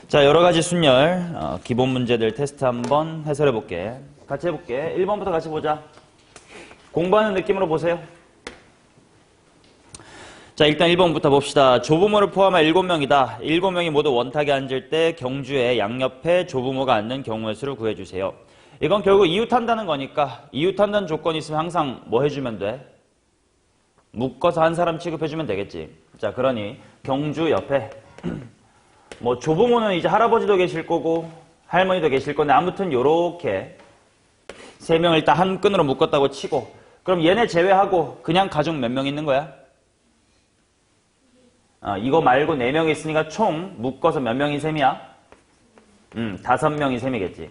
자, 여러 가지 순열, 기본 문제들 테스트 한번 해설해 볼게. 같이 해볼게. 1번부터 같이 보자. 공부하는 느낌으로 보세요. 자, 일단 1번부터 봅시다. 조부모를 포함한 7명이다. 7명이 모두 원탁에 앉을 때 경주의 양옆에 조부모가 앉는 경우의 수를 구해주세요. 이건 결국 이웃한다는 거니까 이웃한다는 조건이 있으면 항상 뭐 해주면 돼? 묶어서 한 사람 취급해주면 되겠지. 자, 그러니 경주 옆에 뭐 조부모는 이제 할아버지도 계실 거고 할머니도 계실 건데 아무튼 요렇게 3명을 일단 한 끈으로 묶었다고 치고, 그럼 얘네 제외하고 그냥 가족 몇 명 있는 거야? 이거 말고 4명이 있으니까 총 묶어서 몇 명이 셈이야? 5명이 셈이겠지.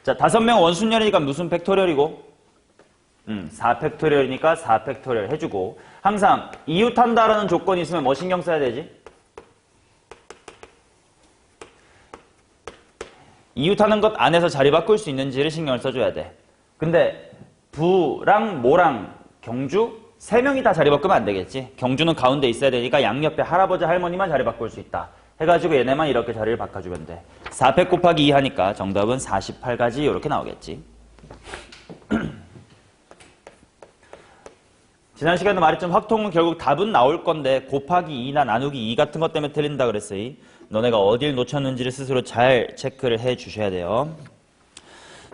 자, 5명 원순열이니까 무슨 팩토리얼이고? 4팩토리얼이니까 4팩토리얼 해주고, 항상 이웃한다라는 조건이 있으면 뭐 신경 써야 되지? 이웃하는 것 안에서 자리 바꿀 수 있는지를 신경을 써줘야 돼. 근데 부랑 모랑 경주 3명이 다 자리 바꾸면 안 되겠지. 경주는 가운데 있어야 되니까 양옆에 할아버지 할머니만 자리 바꿀 수 있다 해가지고 얘네만 이렇게 자리를 바꿔주면 돼. 4팩 곱하기 2 하니까 정답은 48가지 이렇게 나오겠지. 지난 시간에 말했지만 확통은 결국 답은 나올 건데 곱하기 2나 나누기 2 같은 것 때문에 틀린다 그랬어요. 너네가 어딜 놓쳤는지를 스스로 잘 체크를 해 주셔야 돼요.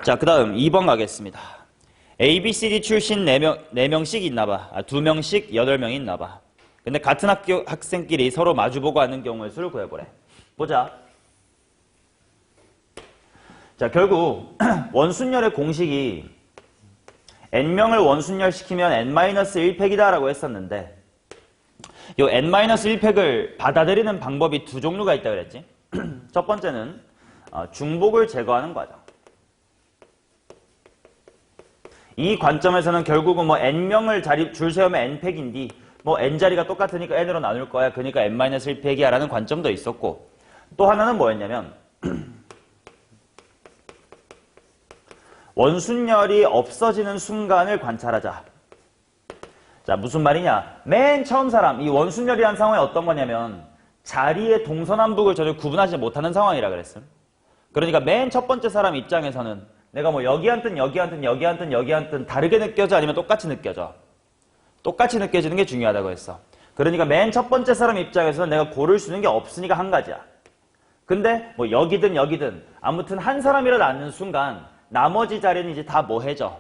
자, 그 다음 2번 가겠습니다. A, B, C, D 출신 4명씩 있나봐. 2명씩 8명이 있나봐. 근데 같은 학교 학생끼리 서로 마주보고 하는 경우의 수를 구해보래. 보자. 자, 결국 원순열의 공식이 n명을 원순열시키면 n-1팩이다 라고 했었는데, 요 n-1팩을 받아들이는 방법이 2종류가 있다고 그랬지. 첫 번째는 중복을 제거하는 과정. 이 관점에서는 결국은 뭐 n명을 줄 세우면 n팩인데 뭐 n자리가 똑같으니까 n으로 나눌 거야. 그러니까 n-1팩이야 라는 관점도 있었고, 또 하나는 뭐였냐면 원순열이 없어지는 순간을 관찰하자. 자, 무슨 말이냐? 맨 처음 사람, 이 원순열이라는 상황이 어떤 거냐면 자리의 동서남북을 전혀 구분하지 못하는 상황이라 그랬음. 그러니까 맨 첫 번째 사람 입장에서는 내가 뭐 여기 앉든 여기 앉든 여기 앉든 여기 앉든 다르게 느껴져, 아니면 똑같이 느껴져? 똑같이 느껴지는 게 중요하다고 했어. 그러니까 맨 첫 번째 사람 입장에서는 내가 고를 수 있는 게 없으니까 한 가지야. 근데 뭐 여기든 여기든 아무튼 한 사람이라도 앉는 순간 나머지 자리는 이제 다 뭐 해져?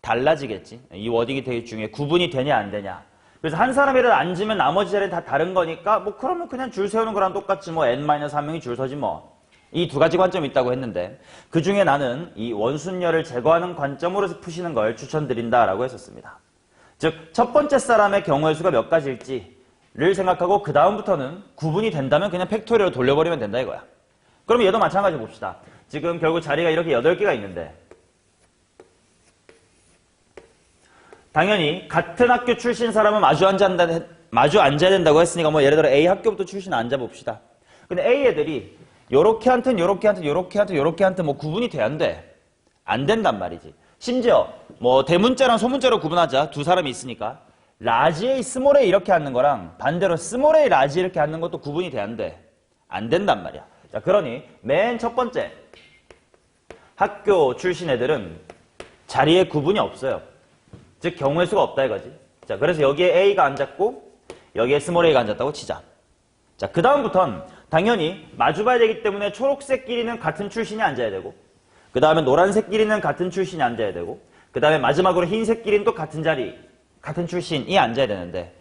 달라지겠지. 이 워딩이 되게 중요해. 구분이 되냐 안 되냐. 그래서 한 사람이라도 앉으면 나머지 자리는 다 다른 거니까 뭐 그러면 그냥 줄 세우는 거랑 똑같지 뭐 n-1명이 줄 서지 뭐. 이 2가지 관점이 있다고 했는데 그 중에 나는 이 원순열을 제거하는 관점으로 푸시는 걸 추천드린다라고 했었습니다. 즉 첫 번째 사람의 경우의 수가 몇 가지일지를 생각하고 그 다음부터는 구분이 된다면 그냥 팩토리얼로 돌려버리면 된다 이거야. 그러면 얘도 마찬가지 봅시다. 지금 결국 자리가 이렇게 8개가 있는데 당연히 같은 학교 출신 사람은 마주 앉아야 된다고 했으니까 뭐 예를 들어 A 학교부터 출신 앉아봅시다. 근데 A 애들이 요렇게 한튼 요렇게 한튼 요렇게 한튼 요렇게 한튼 뭐 구분이 돼 안 돼? 안 된단 말이지. 심지어 뭐 대문자랑 소문자로 구분하자. 2사람이 있으니까 라지 A, 스몰 A 이렇게 앉는 거랑 반대로 스몰 A, 라지 이렇게 앉는 것도 구분이 돼 안 돼? 안 된단 말이야. 자, 그러니 맨 첫 번째 학교 출신 애들은 자리에 구분이 없어요. 즉 경우의 수가 없다 이거지. 자, 그래서 여기에 A가 앉았고 여기에 스몰 A가 앉았다고 치자. 자, 그 다음부턴 당연히 마주봐야 되기 때문에 초록색끼리는 같은 출신이 앉아야 되고, 그 다음에 노란색끼리는 같은 출신이 앉아야 되고, 그 다음에 마지막으로 흰색끼리는 또 같은 자리, 같은 출신이 앉아야 되는데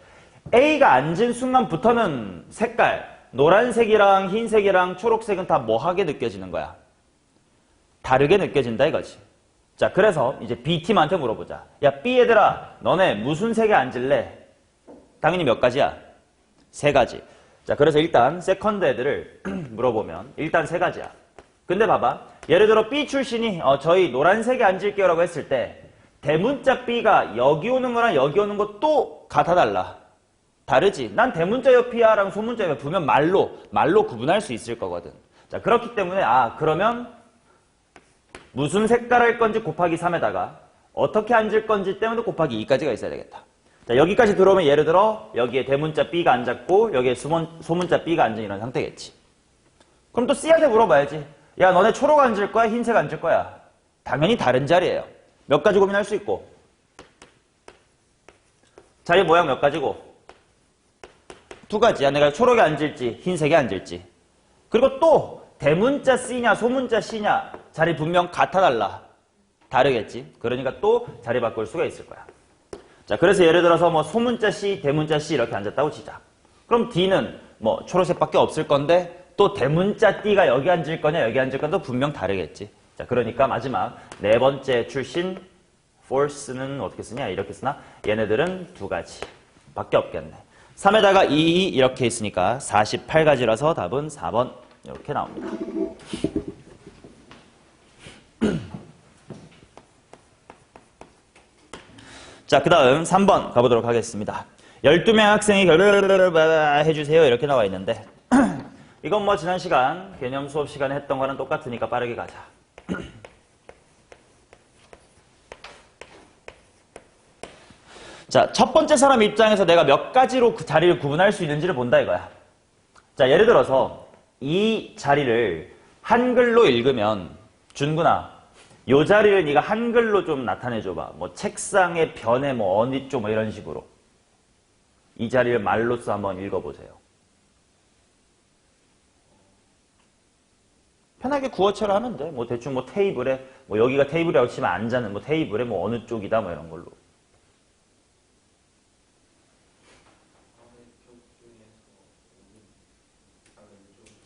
A가 앉은 순간부터는 색깔, 노란색이랑 흰색이랑 초록색은 다 뭐하게 느껴지는 거야? 다르게 느껴진다 이거지. 자, 그래서 이제 B팀한테 물어보자. 야, B 얘들아, 너네 무슨 색에 앉을래? 당연히 몇 가지야? 3가지. 자, 그래서 일단 세컨드 애들을 물어보면 일단 3가지야. 근데 봐봐. 예를 들어 B 출신이 저희 노란색에 앉을게요 라고 했을 때 대문자 B가 여기 오는 거랑 여기 오는 거 또 같아 달라? 다르지. 난 대문자 옆이야 랑 소문자 옆 보면 말로 구분할 수 있을 거거든. 자, 그렇기 때문에 그러면 무슨 색깔 할 건지 곱하기 3에다가 어떻게 앉을 건지 때문에 곱하기 2까지가 있어야 되겠다. 자, 여기까지 들어오면 예를 들어 여기에 대문자 B가 앉았고 여기에 소문자 B가 앉은 이런 상태겠지. 그럼 또 C한테 물어봐야지. 야, 너네 초록 앉을 거야? 흰색 앉을 거야? 당연히 다른 자리예요. 몇 가지 고민할 수 있고. 자리 모양 몇 가지고? 두 가지야. 내가 초록에 앉을지 흰색에 앉을지. 그리고 또 대문자 C냐 소문자 C냐 자리 분명 같아 달라. 다르겠지. 그러니까 또 자리 바꿀 수가 있을 거야. 자, 그래서 예를 들어서 뭐 소문자 C, 대문자 C 이렇게 앉았다고 치자. 그럼 D는 뭐 초록색밖에 없을 건데 또 대문자 D가 여기 앉을 거냐 여기 앉을 거냐도 분명 다르겠지. 자, 그러니까 마지막 네 번째 출신 force는 어떻게 쓰냐 이렇게 쓰나? 얘네들은 두 가지 밖에 없겠네. 3에다가 2 이렇게 있으니까 48가지라서 답은 4번 이렇게 나옵니다. 자, 그 다음 3번 가보도록 하겠습니다. 12명 학생이 해주세요 이렇게 나와 있는데 이건 뭐 지난 시간 개념 수업 시간에 했던 거랑 똑같으니까 빠르게 가자. 자, 첫 번째 사람 입장에서 내가 몇 가지로 그 자리를 구분할 수 있는지를 본다 이거야. 자, 예를 들어서 이 자리를 한글로 읽으면 준구나 요 자리를 네가 한글로 좀 나타내줘봐. 뭐 책상의 변에 뭐 어디 쪽 뭐 이런 식으로. 이 자리를 말로써 한번 읽어보세요. 편하게 구어체로 하면 돼. 뭐 대충 뭐 테이블에 뭐 여기가 테이블이라고 치면 앉아는 뭐 테이블에 뭐 어느 쪽이다 뭐 이런 걸로.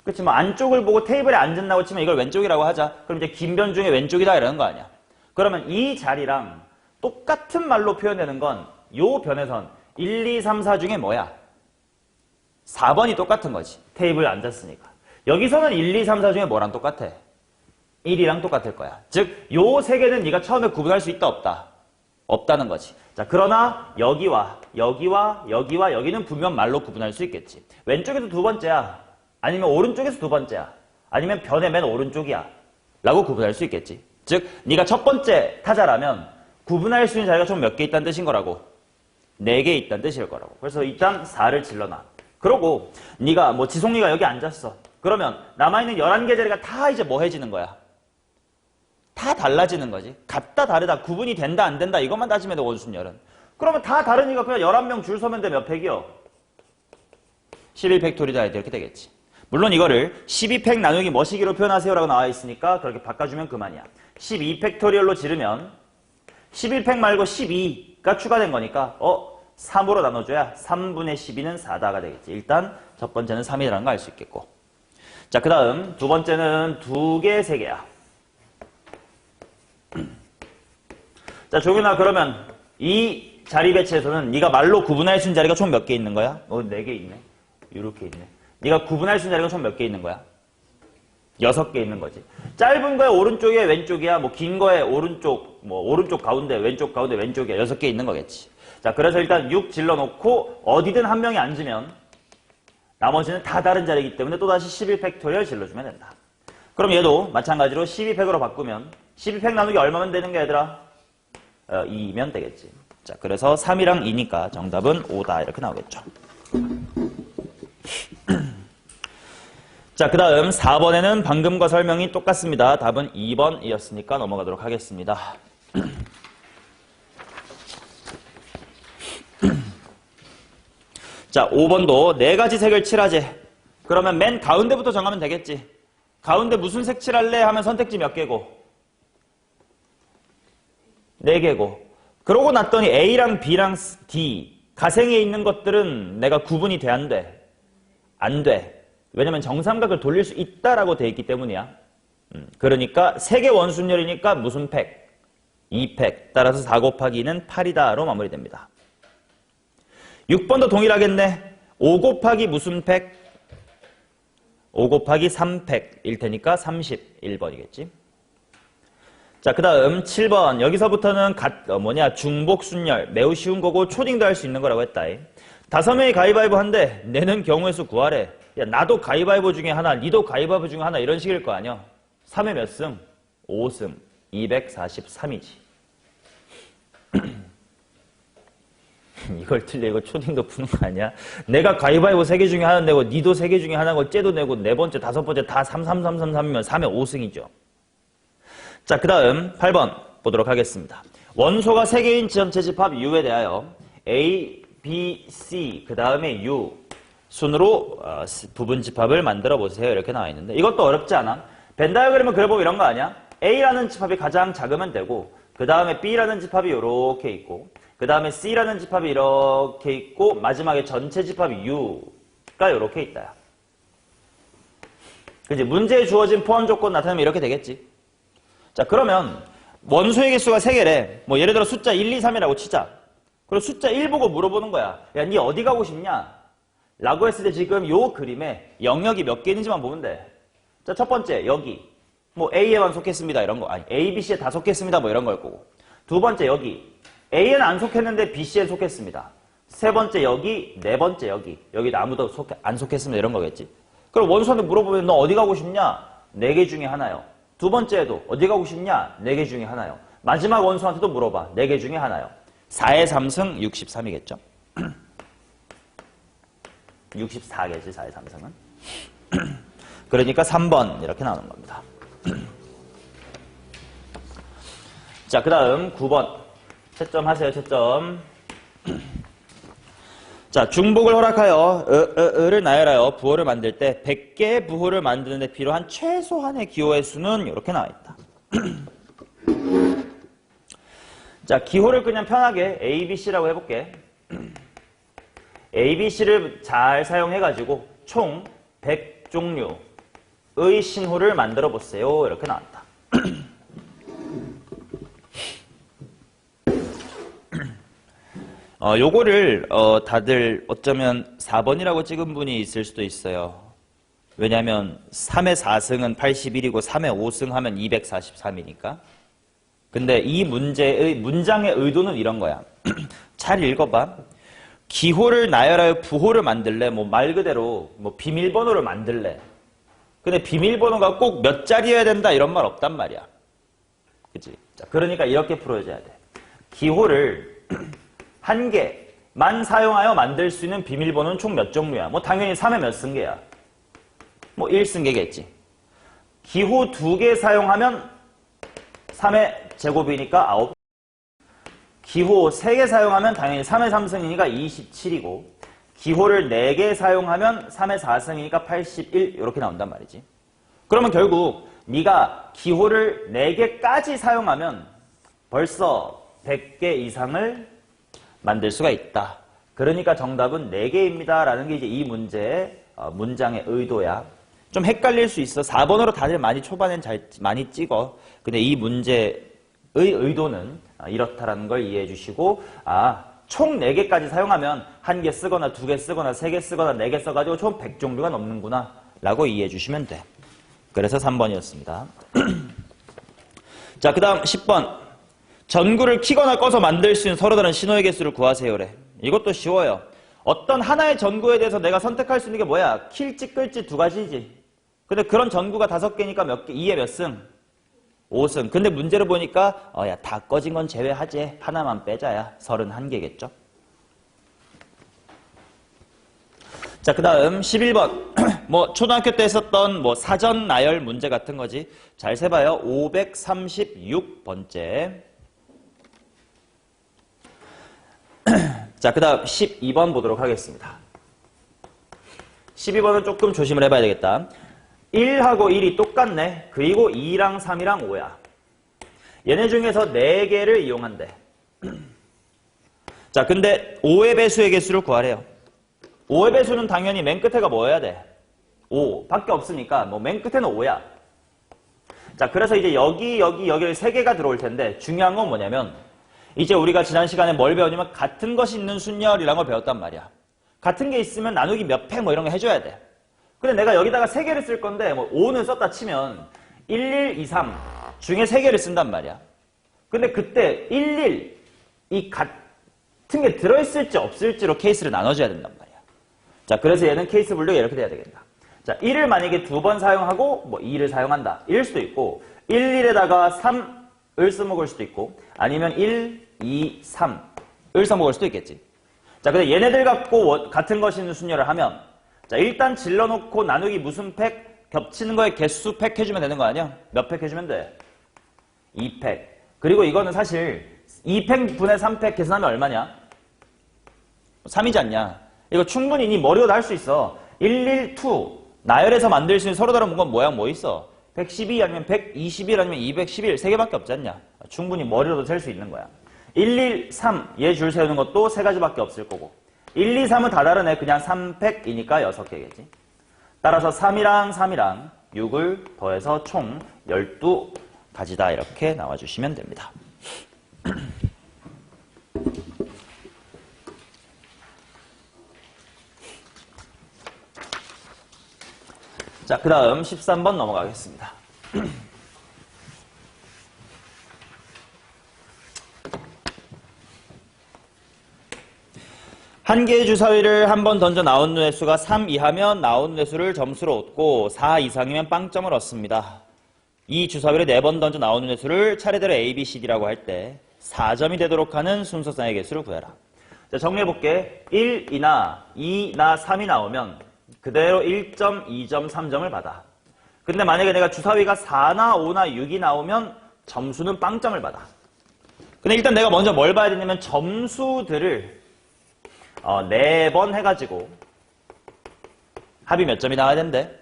그렇지 뭐 안쪽을 보고 테이블에 앉았다고 치면 이걸 왼쪽이라고 하자. 그럼 이제 긴 변 중에 왼쪽이다 이러는 거 아니야. 그러면 이 자리랑 똑같은 말로 표현되는 건 요 변에선 1, 2, 3, 4 중에 뭐야? 4번이 똑같은 거지. 테이블에 앉았으니까. 여기서는 1, 2, 3, 4 중에 뭐랑 똑같아? 1이랑 똑같을 거야. 즉, 요 세 개는 네가 처음에 구분할 수 있다 없다? 없다는 거지. 자, 그러나 여기와 여기와 여기와 여기는 분명 말로 구분할 수 있겠지. 왼쪽에도 두 번째야. 아니면 오른쪽에서 두 번째야. 아니면 변의 맨 오른쪽이야. 라고 구분할 수 있겠지. 즉, 네가 첫 번째 타자라면 구분할 수 있는 자리가 총 몇 개 있다는 뜻인 거라고. 4개 있다는 뜻일 거라고. 그래서 일단 4를 질러놔. 그러고 네가 뭐 지송이가 여기 앉았어. 그러면 남아있는 11개 자리가 다 이제 뭐 해지는 거야? 다 달라지는 거지. 같다 다르다 구분이 된다 안 된다 이것만 따지면 돼 원순열은. 그러면 다 다르니까 그냥 11명 줄 서면 돼 몇 팩이요? 11팩토리다 이렇게 되겠지. 물론 이거를 12팩 나누기 뭐시기로 표현하세요 라고 나와 있으니까 그렇게 바꿔주면 그만이야. 12팩토리얼로 지르면 11팩 말고 12가 추가된 거니까 3으로 나눠줘야 3분의 12는 4다가 되겠지. 일단 첫 번째는 3이라는 거 알 수 있겠고. 자, 그 다음 두 번째는 2개, 3개야. 자, 조균아 그러면 이 자리 배치에서는 네가 말로 구분할 수 있는 자리가 총 몇 개 있는 거야? 4개 있네. 이렇게 있네. 네가 구분할 수 있는 자리가 총 몇 개 있는 거야? 6개 있는 거지. 짧은 거에 오른쪽이야 왼쪽이야 뭐 긴 거에 오른쪽 뭐 오른쪽 가운데 왼쪽 가운데 왼쪽이야 6개 있는 거겠지. 자, 그래서 일단 6 질러놓고 어디든 한 명이 앉으면 나머지는 다 다른 자리이기 때문에 또다시 11팩토리얼 질러주면 된다. 그럼 얘도 마찬가지로 12팩으로 바꾸면 12팩 나누기 얼마면 되는 게 얘들아? 2면 되겠지. 자, 그래서 3이랑 2니까 정답은 5다 이렇게 나오겠죠. 자, 그 다음 4번에는 방금과 설명이 똑같습니다. 답은 2번이었으니까 넘어가도록 하겠습니다. 자, 5번도 4가지 색을 칠하재. 그러면 맨 가운데부터 정하면 되겠지. 가운데 무슨 색 칠할래 하면 선택지 몇 개고? 4개고. 그러고 났더니 A랑 B랑 D 가생에 있는 것들은 내가 구분이 돼 안 돼? 안 돼. 왜냐면 정삼각을 돌릴 수 있다라고 돼 있기 때문이야. 그러니까 3개 원순열이니까 무슨 팩? 2팩. 따라서 4 곱하기 2는 8이다로 마무리됩니다. 6번도 동일하겠네. 5 곱하기 무슨 팩? 5 곱하기 3팩일 테니까 31번이겠지. 자, 그 다음 7번. 여기서부터는 중복순열. 매우 쉬운 거고 초딩도 할 수 있는 거라고 했다. 5명이 가위바위보 한데 내는 경우의 수 구하래. 야, 나도 가위바위보 중에 하나, 니도 가위바위보 중에 하나 이런 식일 거 아니야. 3회 몇 승? 5승. 243이지. 이걸 틀려. 이거 초딩도 푸는 거 아니야? 내가 가위바위보 3개 중에 하나 내고 니도 3개 중에 하나고 쟤도 내고 네 번째, 다섯 번째 다 3, 3, 3, 3, 3이면 3의 5승이죠. 자, 그 다음 8번 보도록 하겠습니다. 원소가 3개인 전체 집합 U에 대하여 A, B, C 그 다음에 U 순으로 부분 집합을 만들어 보세요. 이렇게 나와 있는데 이것도 어렵지 않아? 벤 다이어그램은 그래 보면 이런 거 아니야? A라는 집합이 가장 작으면 되고 그 다음에 B라는 집합이 이렇게 있고 그 다음에 C라는 집합이 이렇게 있고 마지막에 전체 집합이 U가 이렇게 있다. 그치? 문제에 주어진 포함 조건 나타내면 이렇게 되겠지. 자, 그러면 원소의 개수가 3개래. 뭐 예를 들어 숫자 1, 2, 3이라고 치자. 그리고 숫자 1 보고 물어보는 거야. 야, 니 어디 가고 싶냐? 라고 했을 때 지금 요 그림에 영역이 몇 개 있는지만 보면 돼. 자, 첫 번째 여기 뭐 A에만 속했습니다 이런 거. 아니 A, B, C에 다 속했습니다 뭐 이런 걸 거고. 두 번째 여기 A에는 안 속했는데 B, C에 속했습니다. 세 번째 여기, 네 번째 여기. 여기도 아무도 안 속했습니다 이런 거겠지. 그럼 원소한테 물어보면 너 어디 가고 싶냐? 4개 중에 하나요. 두 번째에도 어디 가고 싶냐? 4개 중에 하나요. 마지막 원소한테도 물어봐. 4개 중에 하나요. 4의 3승 63이겠죠. 64개지 4의 3승은. 그러니까 3번 이렇게 나오는 겁니다. 자, 그 다음 9번 채점 하세요. 채점. 자, 중복을 허락하여 를 나열하여 부호를 만들 때 100개의 부호를 만드는 데 필요한 최소한의 기호의 수는 이렇게 나와 있다. 자, 기호를 그냥 편하게 A, B, C라고 해볼게. A, B, C를 잘 사용해가지고 총 100종류의 신호를 만들어 보세요. 이렇게 나왔다. 요거를 다들 어쩌면 4번이라고 찍은 분이 있을 수도 있어요. 왜냐하면 3의 4승은 81이고 3의 5승 하면 243이니까. 근데 이 문장의 의도는 이런 거야. 잘 읽어봐. 기호를 나열하여 부호를 만들래. 뭐 말 그대로 뭐 비밀번호를 만들래. 근데 비밀번호가 꼭 몇 자리여야 된다 이런 말 없단 말이야. 그치? 자, 그러니까 이렇게 풀어줘야 돼. 기호를 1개만 사용하여 만들 수 있는 비밀번호는 총 몇 종류야? 뭐 당연히 3의 몇 승계야? 뭐 1승계겠지. 기호 2개 사용하면 3의 제곱이니까 9. 기호 3개 사용하면 당연히 3의 3승이니까 27이고 기호를 4개 사용하면 3의 4승이니까 81 이렇게 나온단 말이지. 그러면 결국 네가 기호를 4개까지 사용하면 벌써 100개 이상을 만들 수가 있다. 그러니까 정답은 4개입니다. 라는 게 이제 이 문제의 문장의 의도야. 좀 헷갈릴 수 있어. 4번으로 다들 많이 초반엔 많이 찍어. 근데 이 문제의 의도는 이렇다라는 걸 이해해 주시고 총 4개까지 사용하면 1개 쓰거나 2개 쓰거나 3개 쓰거나 4개 써가지고 총 100종류가 넘는구나 라고 이해해 주시면 돼. 그래서 3번이었습니다. 자, 그 다음 10번. 전구를 켜거나 꺼서 만들 수 있는 서로 다른 신호의 개수를 구하세요래. 이것도 쉬워요. 어떤 하나의 전구에 대해서 내가 선택할 수 있는 게 뭐야? 킬지 끌지 2가지지. 근데 그런 전구가 5개니까 몇 개? 2에 몇 승? 5승. 근데 문제를 보니까 야, 다 꺼진 건 제외하지. 하나만 빼자야. 31개겠죠. 자, 그 다음 11번. 뭐 초등학교 때 했었던 뭐 사전 나열 문제 같은 거지. 잘 세봐요. 536번째. 자, 그 다음 12번 보도록 하겠습니다. 12번은 조금 조심을 해봐야 되겠다. 1하고 1이 똑같네. 그리고 2랑 3이랑 5야. 얘네 중에서 4개를 이용한대. 자, 근데 5의 배수의 개수를 구하래요. 5의 배수는 당연히 맨 끝에가 뭐여야 돼? 5 밖에 없으니까 뭐 맨 끝에는 5야. 자, 그래서 이제 여기를 3개가 들어올 텐데 중요한 건 뭐냐면 이제 우리가 지난 시간에 뭘 배웠냐면 같은 것이 있는 순열이라는 걸 배웠단 말이야. 같은 게 있으면 나누기 몇 회 뭐 이런 거 해줘야 돼. 근데 내가 여기다가 3개를 쓸 건데 뭐 5는 썼다 치면 1, 1, 2, 3 중에 3개를 쓴단 말이야. 근데 그때 1, 1 이 같은 게 들어있을지 없을지로 케이스를 나눠줘야 된단 말이야. 자, 그래서 얘는 케이스 분류가 이렇게 돼야 되겠다. 자, 1을 만약에 2번 사용하고 뭐 2를 사용한다. 이럴 수도 있고 1, 1에다가 3을 써먹을 수도 있고 아니면 1, 2, 3을 써먹을 수도 있겠지. 자, 근데 얘네들 갖고 같은 것이 있는 순열을 하면, 자, 일단 질러놓고 나누기 무슨 팩? 겹치는 거에 개수 팩 해주면 되는 거 아니야? 몇 팩 해주면 돼? 2팩. 그리고 이거는 사실 2팩 분의 3팩 계산하면 얼마냐? 3이지 않냐? 이거 충분히 니 머리로도 할 수 있어. 112. 나열해서 만들 수 있는 서로 다른 문건 모양 뭐 있어? 112 아니면 121 아니면 211. 3개밖에 없지 않냐? 충분히 머리로도 셀 수 있는 거야. 113. 얘 줄 세우는 것도 3가지밖에 없을 거고. 1, 2, 3은 다 다르네. 그냥 3팩이니까 6개겠지. 따라서 3이랑 3이랑 6을 더해서 총 12가지다. 이렇게 나와주시면 됩니다. 자, 그 다음 13번 넘어가겠습니다. 한 개의 주사위를 한 번 던져 나온 눈의 수가 3 이하면 나온 눈의 수를 점수로 얻고 4 이상이면 빵점을 얻습니다. 이 주사위를 4번 던져 나온 눈의 수를 차례대로 A, B, C, D라고 할 때 4점이 되도록 하는 순서상의 개수를 구해라. 자, 정리해볼게. 1, 2나 2나 3이 나오면 그대로 1점, 2점, 3점을 받아. 근데 만약에 내가 주사위가 4나 5나 6이 나오면 점수는 빵점을 받아. 근데 일단 내가 먼저 뭘 봐야 되냐면 점수들을 4번 해가지고 합이 몇 점이 나와야 된대?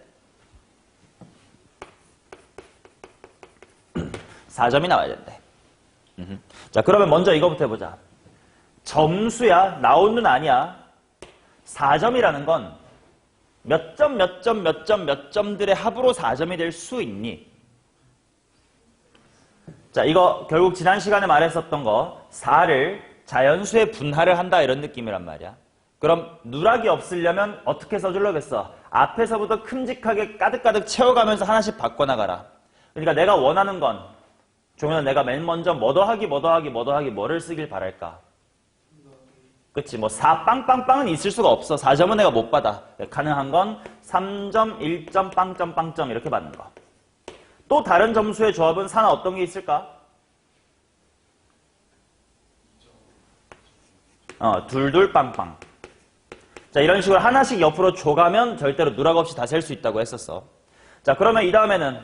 4점이 나와야 된대. 자, 그러면 먼저 이거부터 해보자. 점수야, 나온 눈 아니야. 4점이라는 건 몇 점, 몇 점, 몇 점, 몇 점들의 합으로 4점이 될 수 있니? 자, 이거 결국 지난 시간에 말했었던 거 4를 자연수의 분할을 한다 이런 느낌이란 말이야. 그럼 누락이 없으려면 어떻게 써주려겠어? 앞에서부터 큼직하게 가득가득 채워가면서 하나씩 바꿔나가라. 그러니까 내가 원하는 건 종현아 내가 맨 먼저 뭐 더하기 뭐를 쓰길 바랄까? 그치, 뭐 4 빵빵빵은 있을 수가 없어. 4점은 내가 못 받아. 가능한 건 3점, 1점, 빵점, 빵점 이렇게 받는 거. 또 다른 점수의 조합은 4나 어떤 게 있을까? 둘둘 빵빵. 자, 이런 식으로 하나씩 옆으로 줘가면 절대로 누락 없이 다 셀 수 있다고 했었어. 자, 그러면 이 다음에는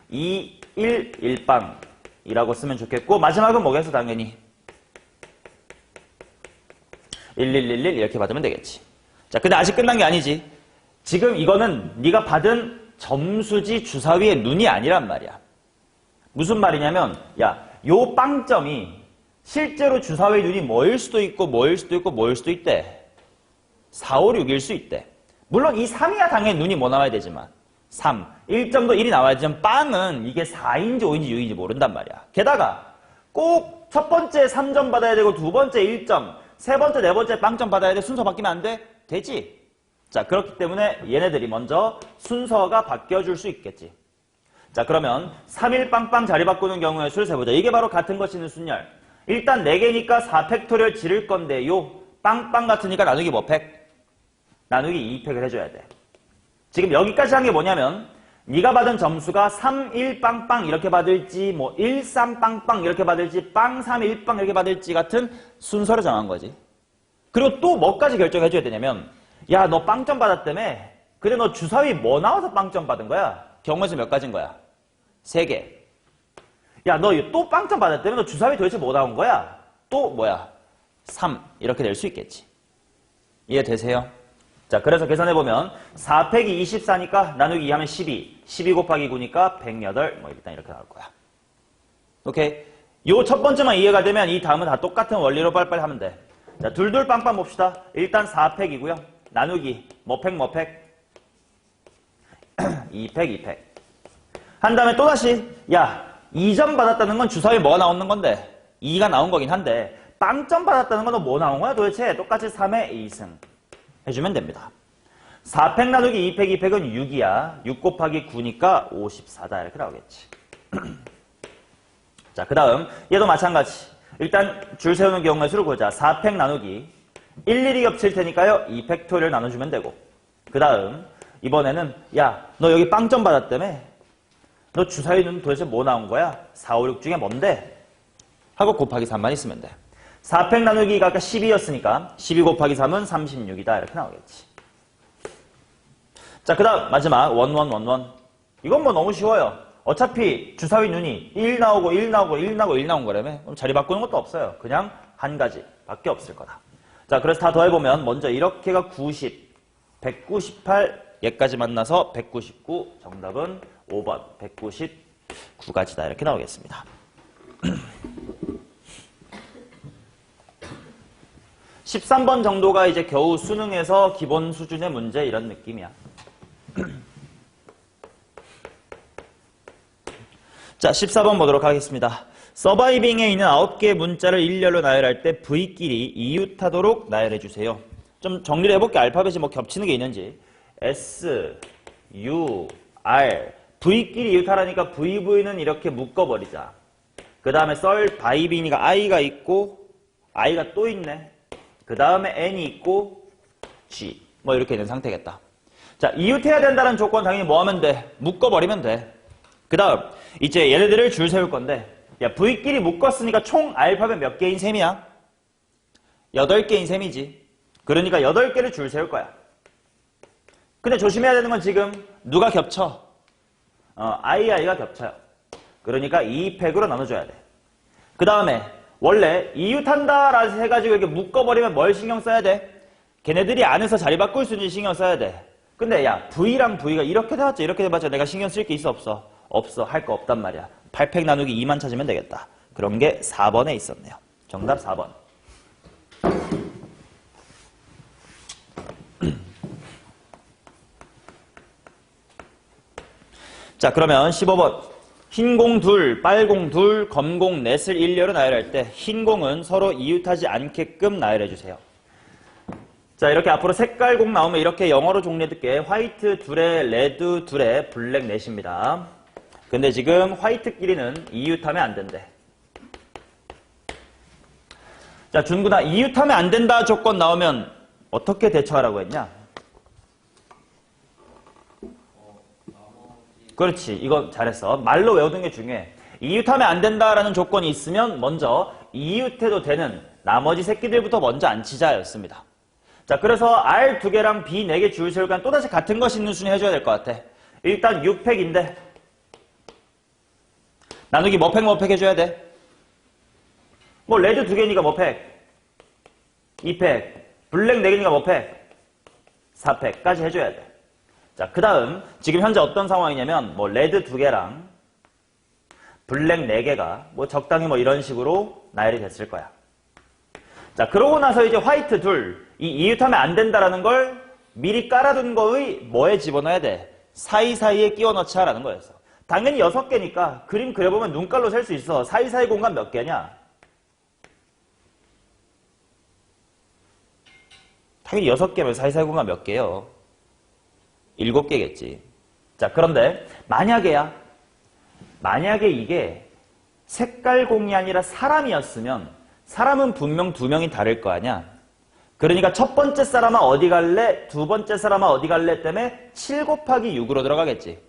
2, 1, 1빵이라고 쓰면 좋겠고 마지막은 뭐겠어 당연히 1111 이렇게 받으면 되겠지. 자, 근데 아직 끝난 게 아니지. 지금 이거는 네가 받은 점수지 주사위의 눈이 아니란 말이야. 무슨 말이냐면 야, 요 빵점이 실제로 주사위의 눈이 뭐일 수도 있고 뭐일 수도 있고 뭐일 수도 있대. 4, 5, 6일 수 있대. 물론 이 3이야 당연히 눈이 뭐 나와야 되지만 3, 1점도 1이 나와야 되지만 빵은 이게 4인지 5인지 6인지 모른단 말이야. 게다가 꼭 첫 번째 3점 받아야 되고 두 번째 1점, 세 번째, 네 번째 빵점 받아야 돼. 순서 바뀌면 안 돼? 되지. 자, 그렇기 때문에 얘네들이 먼저 순서가 바뀌어줄 수 있겠지. 자, 그러면 3일 빵빵 자리 바꾸는 경우의 수를 세보자. 이게 바로 같은 것이 있는 순열. 일단 4개니까 4팩토리얼 지를 건데요. 빵빵 같으니까 나누기 뭐 팩? 나누기 2팩을 해줘야 돼. 지금 여기까지 한 게 뭐냐면 네가 받은 점수가 3, 1, 빵빵 이렇게 받을지 뭐 1, 3, 빵빵 이렇게 받을지 빵, 3, 1, 빵 이렇게 받을지 같은 순서를 정한 거지. 그리고 또 뭐까지 결정해줘야 되냐면 야, 너 빵점 받았다며? 근데 너 주사위 뭐 나와서 빵점 받은 거야? 경우에서 몇 가지인 거야? 3개. 야, 너 또 빵점 받았다며? 너 주사위 도대체 뭐 나온 거야? 또 뭐야? 3 이렇게 될 수 있겠지. 이해되세요? 자, 그래서 계산해보면 4 팩이 24니까 나누기 2 하면 12, 12 곱하기 9니까 108, 뭐 일단 이렇게 나올 거야. 오케이? 요 첫 번째만 이해가 되면 이 다음은 다 똑같은 원리로 빨리빨리 하면 돼. 자, 둘둘 빵빵 봅시다. 일단 4 팩이고요. 나누기 뭐 팩, 2팩, 2팩. 한 다음에 또다시 야, 2점 받았다는 건 주사위에 뭐가 나오는 건데? 2가 나온 거긴 한데 빵점 받았다는 건 뭐 나온 거야 도대체? 똑같이 3의 2승. 해주면 됩니다. 4팩 나누기 2팩, 2팩은 6이야. 6 곱하기 9니까 54다. 이렇게 나오겠지. 자, 그 다음 얘도 마찬가지. 일단 줄 세우는 경우의 수를 보자. 4팩 나누기 11이 겹칠 테니까요. 2팩토리를 나눠주면 되고 그 다음 이번에는 야, 너 여기 빵점 받았다며? 너 주사위는 도대체 뭐 나온 거야? 4, 5, 6 중에 뭔데? 하고 곱하기 3만 있으면 돼. 4팩 나누기가 아까 12였으니까 12 곱하기 3은 36이다. 이렇게 나오겠지. 자, 그 다음 마지막 1, 1, 1, 1. 이건 뭐 너무 쉬워요. 어차피 주사위 눈이 1 나오고 1 나오고 1 나오고 1 나온 거라며. 그럼 자리 바꾸는 것도 없어요. 그냥 한 가지 밖에 없을 거다. 자, 그래서 다 더해보면 먼저 이렇게가 90, 198, 얘까지 만나서 199. 정답은 5번 199가지다. 이렇게 나오겠습니다. 13번 정도가 이제 겨우 수능에서 기본 수준의 문제 이런 느낌이야. 자, 14번 보도록 하겠습니다. 서바이빙에 있는 9개의 문자를 일렬로 나열할 때 V끼리 이웃하도록 나열해주세요. 좀 정리를 해볼게. 알파벳이 뭐 겹치는 게 있는지. S, U, R. V끼리 이웃하라니까 VV는 이렇게 묶어버리자. 그 다음에 바이빙이가 I가 있고 I가 또 있네. 그 다음에 N이 있고 G. 뭐 이렇게 있는 상태겠다. 자, 이웃해야 된다는 조건 당연히 뭐 하면 돼? 묶어버리면 돼. 그 다음 이제 얘네들을 줄 세울 건데 야, V끼리 묶었으니까 총 알파벳 몇 개인 셈이야? 8개인 셈이지. 그러니까 8개를 줄 세울 거야. 근데 조심해야 되는 건 지금 누가 겹쳐? I가 겹쳐요. 그러니까 2팩으로 나눠줘야 돼. 그 다음에 원래 이웃한다라 해가지고 이렇게 묶어버리면 뭘 신경 써야 돼? 걔네들이 안에서 자리 바꿀 수 있는지 신경 써야 돼. 근데 야, V랑 V가 이렇게 돼봤자 이렇게 돼봤자 내가 신경 쓸 게 있어 없어? 없어. 할 거 없단 말이야. 8팩 나누기 2만 찾으면 되겠다. 그런 게 4번에 있었네요. 정답 4번. 자, 그러면 15번. 흰 공 둘, 빨 공 둘, 검 공 넷을 일렬로 나열할 때 흰 공은 서로 이웃하지 않게끔 나열해주세요. 자, 이렇게 앞으로 색깔 공 나오면 이렇게 영어로 정리해둘게. 화이트 둘에, 레드 둘에, 블랙 넷입니다. 근데 지금 화이트끼리는 이웃하면 안 된대. 자, 준구나 이웃하면 안 된다 조건 나오면 어떻게 대처하라고 했냐? 그렇지. 이거 잘했어. 말로 외우는 게 중요해. 이웃하면 안 된다라는 조건이 있으면 먼저 이웃해도 되는 나머지 새끼들부터 먼저 앉히자였습니다. 자, 그래서 R 2개랑 B 4개 줄 세울 건 또다시 같은 것이 있는 순위 해줘야 될 것 같아. 일단 6팩인데 나누기 뭐 팩 해줘야 돼? 뭐 레드 2개니까 뭐 팩? 2팩. 블랙 4개니까 뭐 팩? 4팩까지 해줘야 돼. 자, 그 다음 지금 현재 어떤 상황이냐면 뭐 레드 2개랑 블랙 4개가 뭐 적당히 뭐 이런 식으로 나열이 됐을 거야. 자, 그러고 나서 이제 화이트 둘, 이 이웃하면 안 된다라는 걸 미리 깔아둔 거의 뭐에 집어넣어야 돼? 사이사이에 끼워 넣자라는 거였어. 당연히 6개니까 그림 그려보면 눈깔로 셀 수 있어. 사이사이 공간 몇 개냐? 당연히 6개면 사이사이 공간 몇 개요? 7개겠지. 자, 그런데 만약에 이게 색깔 공이 아니라 사람이었으면 사람은 분명 2명이 다를 거 아니야. 그러니까 첫 번째 사람아 어디 갈래? 두 번째 사람아 어디 갈래? 때문에 7 곱하기 6으로 들어가겠지.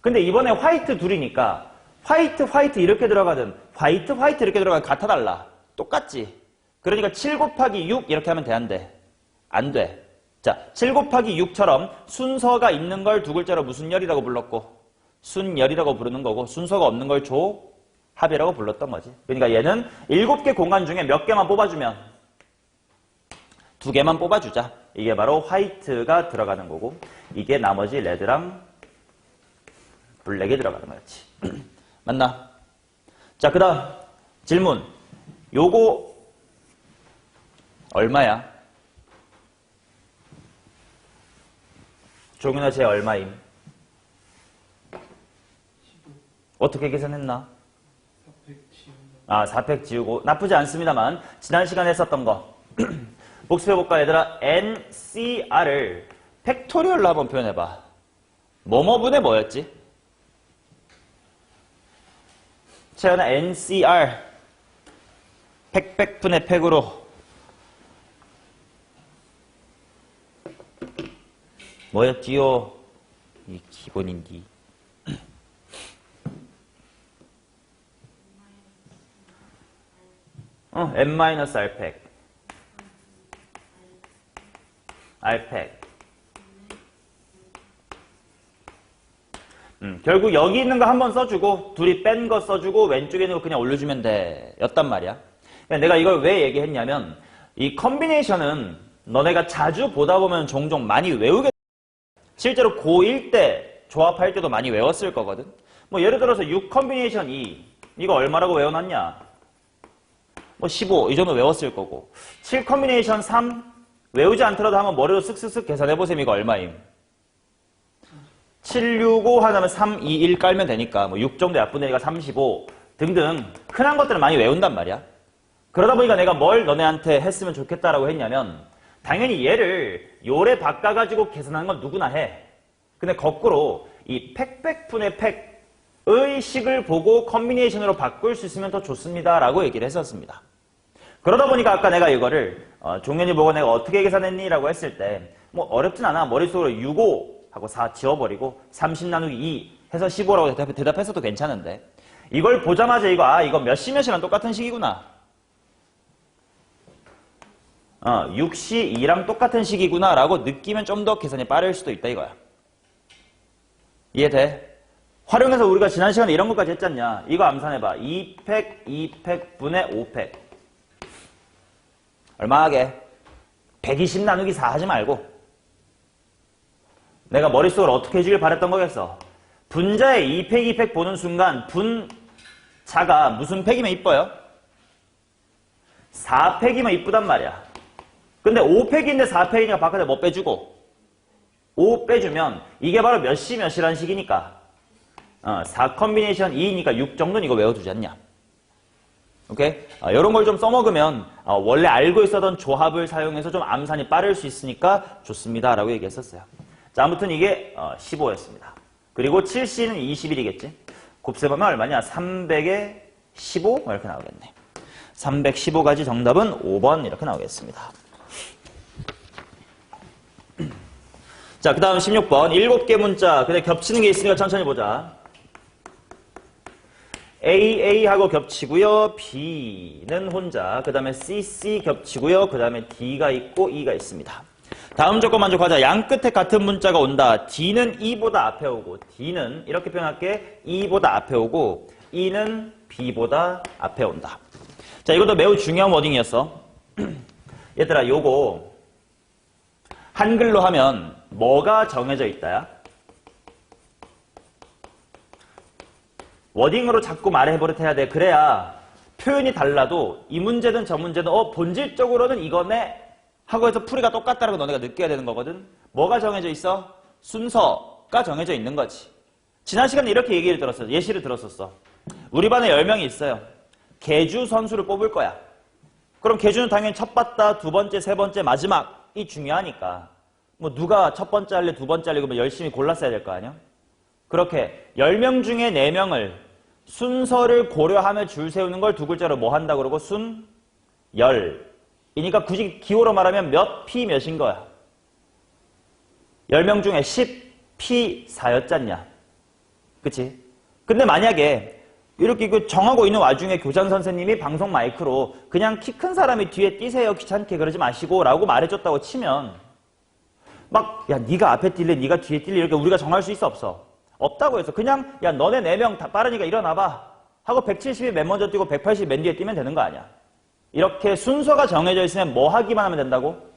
근데 이번에 화이트 둘이니까 화이트 이렇게 들어가든 화이트 이렇게 들어가든 같아 달라. 똑같지. 그러니까 7 곱하기 6 이렇게 하면 돼, 안 돼? 안 돼. 자, 7 곱하기 6처럼 순서가 있는 걸 두 글자로 무슨 열이라고 불렀고 순열이라고 부르는 거고 순서가 없는 걸 조합이라고 불렀던 거지. 그러니까 얘는 7개 공간 중에 몇 개만 뽑아주면 2개만 뽑아주자. 이게 바로 화이트가 들어가는 거고 이게 나머지 레드랑 블랙이 들어가는 거였지. 맞나? 자, 그 다음 질문. 요거 얼마야? 종윤아, 쟤 얼마임? 어떻게 계산했나? 4팩 지우고. 나쁘지 않습니다만 지난 시간에 했었던 거 복습해볼까 얘들아? NCR을 팩토리얼로 한번 표현해봐. 뭐뭐분의 뭐였지? 채연아, NCR 팩분의 팩으로 뭐였지요? 이 기본인디. n-r팩 r팩 결국 여기 있는 거 한번 써주고 둘이 뺀 거 써주고 왼쪽에 있는 거 그냥 올려주면 돼 였단 말이야. 내가 이걸 왜 얘기했냐면 이 컨비네이션은 너네가 자주 보다 보면 종종 많이 외우게 돼. 실제로 고1 때 조합할 때도 많이 외웠을 거거든. 뭐 예를 들어서 6 컨비네이션 2 이거 얼마라고 외워놨냐? 뭐 15 이 정도 외웠을 거고 7 컨비네이션 3 외우지 않더라도 한번 머리로 쓱쓱쓱 계산해보세요. 이거 얼마임? 7, 6, 5 하나면 3, 2, 1 깔면 되니까 뭐 6 정도 약분되니까 35 등등 흔한 것들을 많이 외운단 말이야. 그러다 보니까 내가 뭘 너네한테 했으면 좋겠다라고 했냐면 당연히 얘를 요래 바꿔가지고 계산하는 건 누구나 해. 근데 거꾸로 이 팩백분의 팩의 식을 보고 컨비네이션으로 바꿀 수 있으면 더 좋습니다 라고 얘기를 했었습니다. 그러다 보니까 아까 내가 이거를 종현이 보고 내가 어떻게 계산했니? 라고 했을 때 뭐 어렵진 않아. 머릿속으로 6, 5 하고 4 지워버리고 30 나누기 2 해서 15라고 대답했어도 괜찮은데 이걸 보자마자 이거 몇시 몇이랑 똑같은 식이구나. 6시 2랑 똑같은 식이구나 라고 느끼면 좀 더 계산이 빠를 수도 있다 이거야. 이해돼? 활용해서 우리가 지난 시간에 이런 것까지 했잖냐. 이거 암산해봐. 2팩, 2팩 분의 5팩 얼마 하게? 120 나누기 4 하지 말고 내가 머릿속으로 어떻게 해주길 바랬던 거겠어. 분자에 2팩, 2팩 보는 순간 분자가 무슨 팩이면 이뻐요? 4팩이면 이쁘단 말이야. 근데 5팩인데 4팩이니까 바깥에 뭐 빼주고 5 빼주면 이게 바로 몇시 몇이라는 식이니까 4 컨비네이션 2니까 6 정도는 이거 외워두지 않냐. 오케이? 이런 걸 좀 써먹으면 원래 알고 있었던 조합을 사용해서 좀 암산이 빠를 수 있으니까 좋습니다 라고 얘기했었어요. 자, 아무튼 이게 15였습니다. 그리고 7C는 21이겠지. 곱셈하면 얼마냐? 300에 15? 이렇게 나오겠네. 315가지 정답은 5번 이렇게 나오겠습니다. 자, 그 다음 16번 7개 문자. 근데 겹치는 게 있으니까 천천히 보자. AA하고 겹치고요. B는 혼자. 그 다음에 CC 겹치고요. 그 다음에 D가 있고 E가 있습니다. 다음 조건 만족하자. 양 끝에 같은 문자가 온다. D는 E보다 앞에 오고 D는 이렇게 표현할게. E보다 앞에 오고 E는 B보다 앞에 온다. 자, 이것도 매우 중요한 워딩이었어. 얘들아, 요거 한글로 하면 뭐가 정해져 있다야? 워딩으로 자꾸 말해버릇해야 돼. 그래야 표현이 달라도 이 문제든 저 문제든 본질적으로는 이거네 하고 해서 풀이가 똑같다라고 너네가 느껴야 되는 거거든. 뭐가 정해져 있어? 순서가 정해져 있는 거지. 지난 시간에 이렇게 얘기를 들었어. 예시를 들었었어. 우리 반에 10명이 있어요. 계주 선수를 뽑을 거야. 그럼 계주는 당연히 첫 봤다, 두 번째, 세 번째, 마지막이 중요하니까 뭐 누가 첫 번째 할래, 두 번째 할래 그러면 열심히 골랐어야 될 거 아니야? 그렇게 10명 중에 4명을 순서를 고려하며 줄 세우는 걸 두 글자로 뭐 한다 그러고 순열 이니까 굳이 기호로 말하면 몇 P 몇인 거야. 10명 중에 10P 4였잖냐. 그치? 근데 만약에 이렇게 정하고 있는 와중에 교장 선생님이 방송 마이크로 그냥 키 큰 사람이 뒤에 뛰세요. 귀찮게 그러지 마시고 라고 말해줬다고 치면 막 야 네가 앞에 뛸래 네가 뒤에 뛸래 이렇게 우리가 정할 수 있어 없어? 없다고 해서 그냥 야 너네 4명 다 빠르니까 일어나봐 하고 170이 맨 먼저 뛰고 180이 맨 뒤에 뛰면 되는 거 아니야. 이렇게 순서가 정해져 있으면 뭐 하기만 하면 된다고?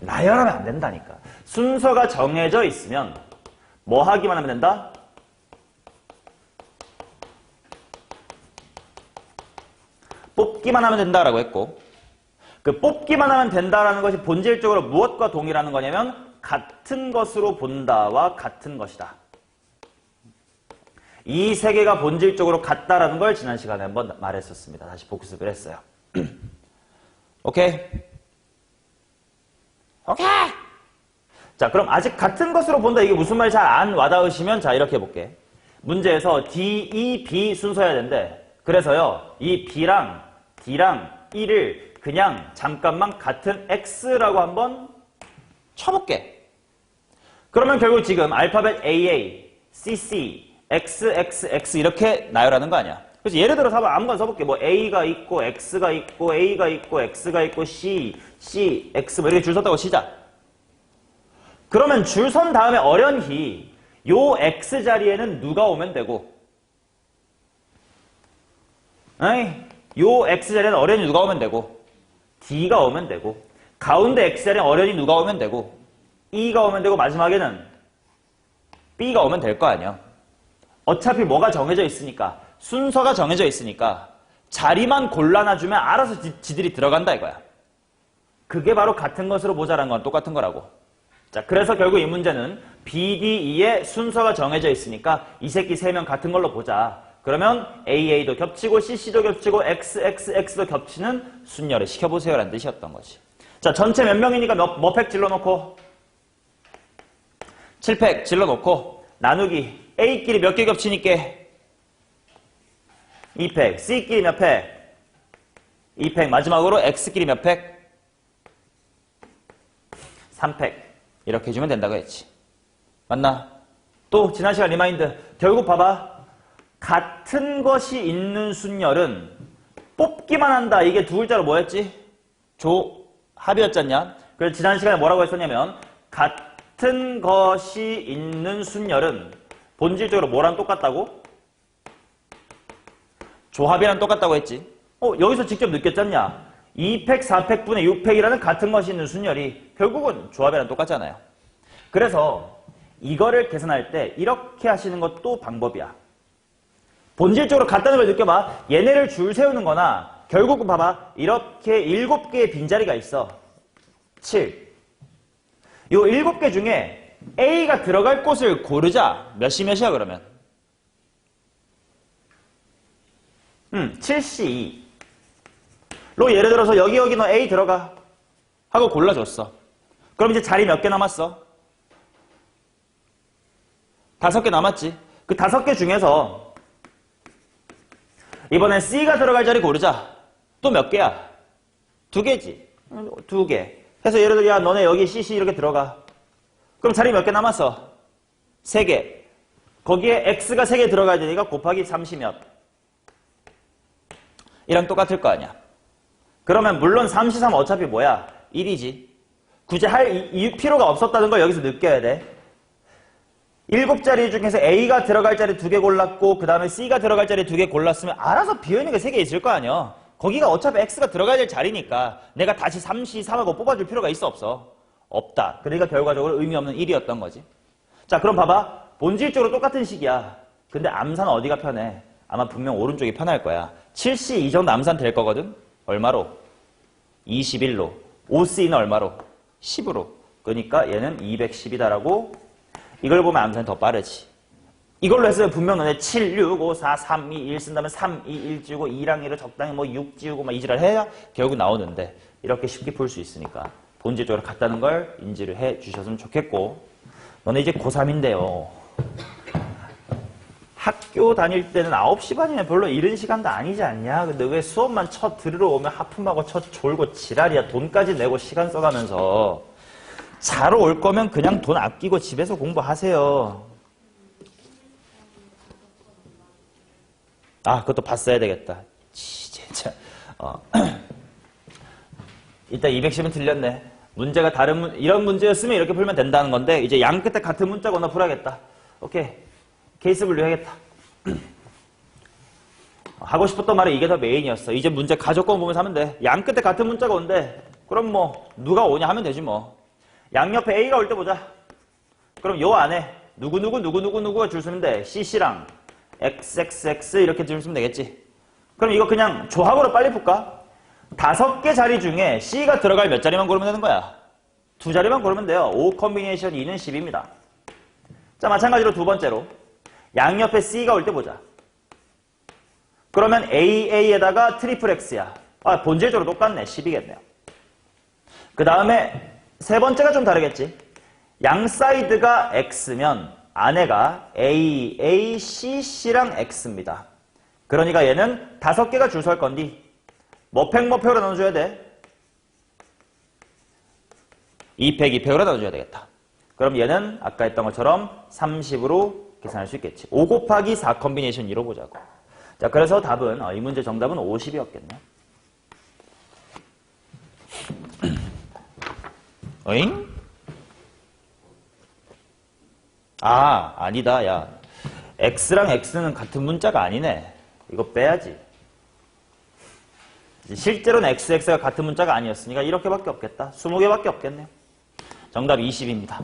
나열하면 안 된다니까. 순서가 정해져 있으면 뭐 하기만 하면 된다? 뽑기만 하면 된다라고 했고 그 뽑기만 하면 된다라는 것이 본질적으로 무엇과 동일한 거냐면 같은 것으로 본다와 같은 것이다. 이 세 개가 본질적으로 같다라는 걸 지난 시간에 한번 말했었습니다. 다시 복습을 했어요. 오케이? 오케이! 자, 그럼 아직 같은 것으로 본다. 이게 무슨 말인지 잘 안 와닿으시면 자, 이렇게 해볼게. 문제에서 D, E, B 순서여야 된대. 그래서요, 이 B랑 D랑 E를 그냥 잠깐만 같은 X라고 한번 쳐볼게. 그러면 결국 지금 알파벳 AA, CC, XXX 이렇게 나열하는 거 아니야. 그래서 예를 들어서 한번 아무거나 써볼게. 뭐 A가 있고 X가 있고 A가 있고 X가 있고 C, X 뭐 이렇게 줄 섰다고 시작. 그러면 줄 선 다음에 어련히 요 X 자리에는 누가 오면 되고 요 X 자리에는 어련히 누가 오면 되고 D가 오면 되고 가운데 X 자리에는 어련히 누가 오면 되고 E가 오면 되고 마지막에는 B가 오면 될 거 아니야. 어차피 뭐가 정해져 있으니까 순서가 정해져 있으니까 자리만 골라놔주면 알아서 지들이 들어간다 이거야. 그게 바로 같은 것으로 보자라는 건 똑같은 거라고. 자, 그래서 결국 이 문제는 B, D, E의 순서가 정해져 있으니까 이 새끼 3명 같은 걸로 보자. 그러면 A, A도 겹치고 C, C도 겹치고 X, X, X도 ገብ치는 순열을 시켜보세요 라는 뜻이었던 거지. 자, 전체 몇 명이니까 몇 팩 질러놓고 7팩 질러놓고 나누기 A끼리 몇 개 겹치니까 2팩, C끼리 몇 팩? 2팩, 마지막으로 X끼리 몇 팩? 3팩. 이렇게 해주면 된다고 했지. 맞나? 또 지난 시간 리마인드. 결국 봐봐. 같은 것이 있는 순열은 뽑기만 한다. 이게 두 글자로 뭐였지? 조합이었잖냐? 그래서 지난 시간에 뭐라고 했었냐면 같은 것이 있는 순열은 본질적으로 뭐랑 똑같다고? 조합이랑 똑같다고 했지. 여기서 직접 느꼈잖냐? 2팩, 4팩분의 6팩이라는 같은 것이 있는 순열이 결국은 조합이랑 똑같잖아요. 그래서 이거를 계산할 때 이렇게 하시는 것도 방법이야. 본질적으로 같다는 걸 느껴봐. 얘네를 줄 세우는 거나 결국은 봐봐. 이렇게 7개의 빈자리가 있어. 7. 요 7개 중에 A가 들어갈 곳을 고르자. 몇이 몇이야 그러면? 7C2. 로 예를 들어서 여기 너 A 들어가 하고 골라줬어. 그럼 이제 자리 몇 개 남았어? 5개 남았지. 그 5개 중에서 이번엔 C가 들어갈 자리 고르자. 또 몇 개야? 2개지. 2개. 해서 예를 들어 야 너네 여기 CC 이렇게 들어가. 그럼 자리 몇 개 남았어? 3개. 거기에 X가 3개 들어가야 되니까 곱하기 30몇. 이랑 똑같을 거 아니야. 그러면 물론 33 어차피 뭐야? 1이지. 굳이 할 필요가 없었다는 걸 여기서 느껴야 돼. 7자리 중에서 A가 들어갈 자리 2개 골랐고 그 다음에 C가 들어갈 자리 2개 골랐으면 알아서 비어있는 게 3개 있을 거 아니야. 거기가 어차피 X가 들어가야 될 자리니까 내가 다시 3C, 3하고 뽑아줄 필요가 있어 없어? 없다. 그러니까 결과적으로 의미 없는 1이었던 거지. 자 그럼 봐봐. 본질적으로 똑같은 식이야. 근데 암산은 어디가 편해? 아마 분명 오른쪽이 편할 거야. 7C 이 정도 암산 될 거거든? 얼마로? 21로. 5C는 얼마로? 10으로. 그러니까 얘는 210이다라고 이걸 보면 암산이 더 빠르지. 이걸로 했으면 분명 너네 7, 6, 5, 4, 3, 2, 1 쓴다면 3, 2, 1 지우고 2랑 1을 적당히 뭐 6 지우고 막 이지랄 해야 결국 나오는데 이렇게 쉽게 풀 수 있으니까 본질적으로 같다는 걸 인지를 해 주셨으면 좋겠고 너네 이제 고3인데요. 학교 다닐 때는 9시 반이면 별로 이른 시간도 아니지 않냐? 근데 왜 수업만 첫 들으러 오면 하품하고 첫 졸고 지랄이야. 돈까지 내고 시간 써가면서 자러 올 거면 그냥 돈 아끼고 집에서 공부하세요. 아, 그것도 봤어야 되겠다. 진짜. 일단 210은 틀렸네. 문제가 이런 문제였으면 이렇게 풀면 된다는 건데 이제 양 끝에 같은 문자거나 풀어야겠다. 오케이. 케이스 분류해야겠다. 하고 싶었던 말은 이게 더 메인이었어. 이제 문제 가족권 보면서 하면 돼. 양 끝에 같은 문자가 온대. 그럼 뭐 누가 오냐 하면 되지 뭐. 양옆에 A가 올 때 보자. 그럼 요 안에 누구누구가 줄 서면 돼. CC랑 XXX 이렇게 줄 서면 되겠지. 그럼 이거 그냥 조합으로 빨리 풀까? 5개 자리 중에 C가 들어갈 몇 자리만 고르면 되는 거야. 2자리만 고르면 돼요. 5 컨비네이션 2는 10입니다. 자, 마찬가지로 두 번째로 양옆에 C가 올 때 보자. 그러면 AA에다가 트리플 X야. 아, 본질적으로 똑같네. 10이겠네요. 그 다음에 세 번째가 좀 다르겠지. 양 사이드가 X면 안에가 A, A, C, C랑 X입니다. 그러니까 얘는 5개가 줄 설 건디 뭐팩 뭐팩으로 나눠줘야 돼? 2팩 2팩으로 나눠줘야 되겠다. 그럼 얘는 아까 했던 것처럼 30으로 계산할 수 있겠지. 5 곱하기 4 컨비네이션 2로 보자고. 자, 그래서 답은, 이 문제 정답은 50이었겠네. 어잉? 아니다, 야. x랑 x는 같은 문자가 아니네. 이거 빼야지. 실제로는 x, x가 같은 문자가 아니었으니까 이렇게밖에 없겠다. 20개밖에 없겠네요. 정답 20입니다.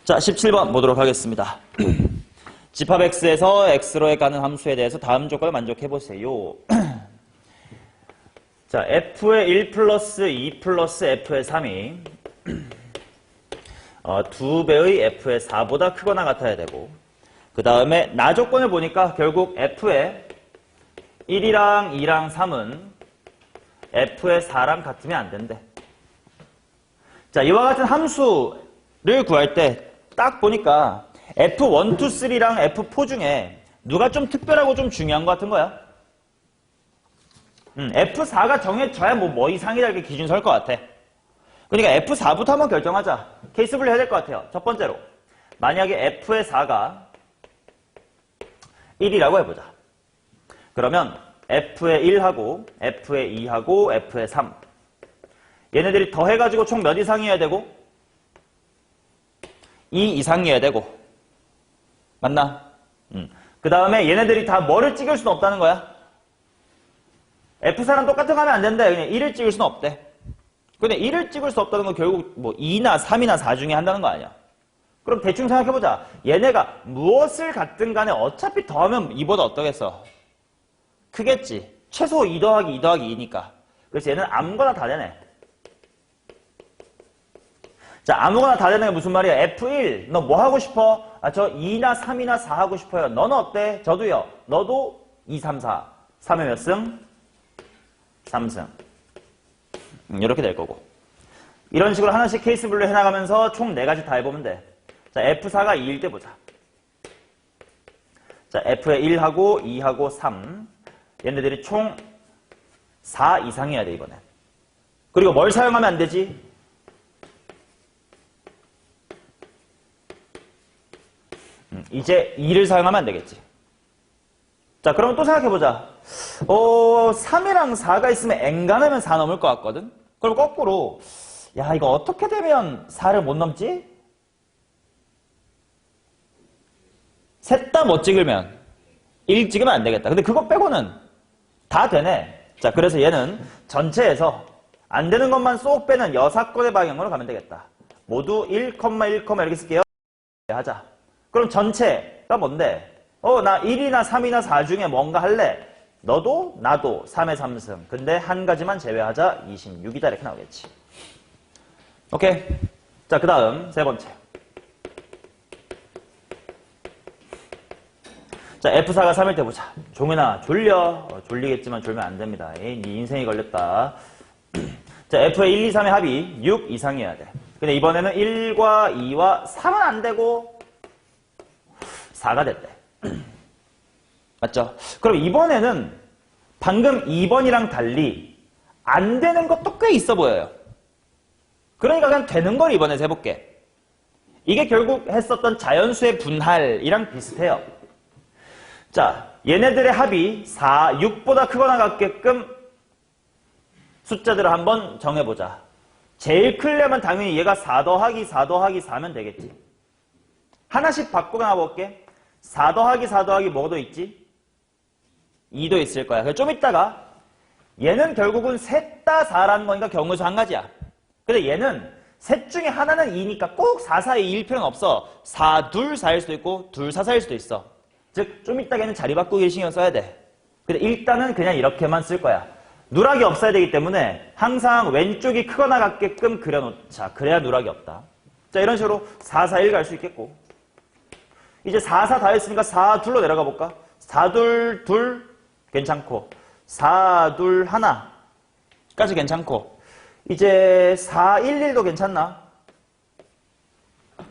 자, 17번 보도록 하겠습니다. 집합 x에서 x로에 가는 함수에 대해서 다음 조건을 만족해보세요. 자, f의 1 플러스 2 플러스 f의 3이 2배의 f의 4보다 크거나 같아야 되고, 그 다음에 나 조건을 보니까 결국 f의 1이랑 2랑 3은 f의 4랑 같으면 안 된대. 자, 이와 같은 함수를 구할 때 딱 보니까 F1, 2, 3랑 F4 중에 누가 좀 특별하고 좀 중요한 것 같은 거야? F4가 정해져야 뭐 이상이다 이렇게 기준 설 것 같아. 그러니까 F4부터 한번 결정하자. 케이스 분류 해야 될 것 같아요. 첫 번째로, 만약에 F의 4가 1이라고 해보자. 그러면 F의 1하고 F의 2하고 F의 3 얘네들이 더해가지고 총 몇 이상이어야 되고? 2 이상이어야 되고. 맞나? 그 다음에 얘네들이 다 뭐를 찍을 수는 없다는 거야. F4랑 똑같은 거 하면 안 된대. 그냥 1을 찍을 수는 없대. 근데 1을 찍을 수 없다는 건 결국 뭐 2나 3이나 4 중에 한다는 거 아니야. 그럼 대충 생각해보자. 얘네가 무엇을 갖든 간에 어차피 더하면 2보다 어떠겠어? 크겠지. 최소 2 더하기 2 더하기 2니까. 그래서 얘는 아무거나 다 되네. 자, 아무거나 다 되는 게 무슨 말이야? F1, 너 뭐 하고 싶어? 저 2나 3이나 4 하고 싶어요. 너는 어때? 저도요. 너도 2, 3, 4. 3의 몇 승? 3승. 이렇게 될 거고. 이런 식으로 하나씩 케이스 분류 해나가면서 총 4가지 다 해보면 돼. 자, F4가 2일 때 보자. 자, F의 1하고 2하고 3. 얘네들이 총 4 이상이어야 돼, 이번에. 그리고 뭘 사용하면 안 되지? 이제 2를 사용하면 안 되겠지. 자, 그러면 또 생각해보자. 3이랑 4가 있으면 N간하면 4 넘을 것 같거든? 그럼 거꾸로, 야, 이거 어떻게 되면 4를 못 넘지? 셋 다 못 찍으면 1 찍으면 안 되겠다. 근데 그거 빼고는 다 되네. 자, 그래서 얘는 전체에서 안 되는 것만 쏙 빼는 여사건의 방향으로 가면 되겠다. 모두 1, 1, 이렇게 쓸게요. 하자. 그럼 전체가 뭔데? 나 1이나 3이나 4 중에 뭔가 할래? 너도 나도 3의 3승. 근데 한 가지만 제외하자. 26이다 이렇게 나오겠지. 오케이. 자, 그 다음 세 번째. 자, F4가 3일 때 보자. 종현아, 졸려? 졸리겠지만 졸면 안 됩니다. 네 인생이 걸렸다. 자, F의 1, 2, 3의 합이 6 이상이어야 돼. 근데 이번에는 1과 2와 3은 안 되고 4가 됐대. 맞죠? 그럼 이번에는 방금 2번이랑 달리 안 되는 것도 꽤 있어 보여요. 그러니까 그냥 되는 걸 이번에 해볼게. 이게 결국 했었던 자연수의 분할이랑 비슷해요. 자, 얘네들의 합이 4, 6보다 크거나 같게끔 숫자들을 한번 정해보자. 제일 크려면 당연히 얘가 4 더하기 4 더하기 4면 되겠지. 하나씩 바꾸고 나볼게. 4 더하기 4 더하기 뭐도 있지? 2도 있을 거야. 좀 이따가 얘는 결국은 셋 다 4라는 거니까 경우수 한 가지야. 근데 얘는 셋 중에 하나는 2니까 꼭 4, 4에 2일 필요는 없어. 4, 2, 4일 수도 있고 2, 4, 4일 수도 있어. 즉, 좀 이따 걔는 자리 바꾸기 신경 써야 돼. 근데 일단은 그냥 이렇게만 쓸 거야. 누락이 없어야 되기 때문에 항상 왼쪽이 크거나 같게끔 그려놓자. 그래야 누락이 없다. 자, 이런 식으로 4, 4, 1 갈 수 있겠고. 이제 4, 4 다 했으니까 4, 2로 내려가 볼까? 4, 2, 2 괜찮고 4, 2, 1까지 괜찮고 이제 4, 1, 1도 괜찮나?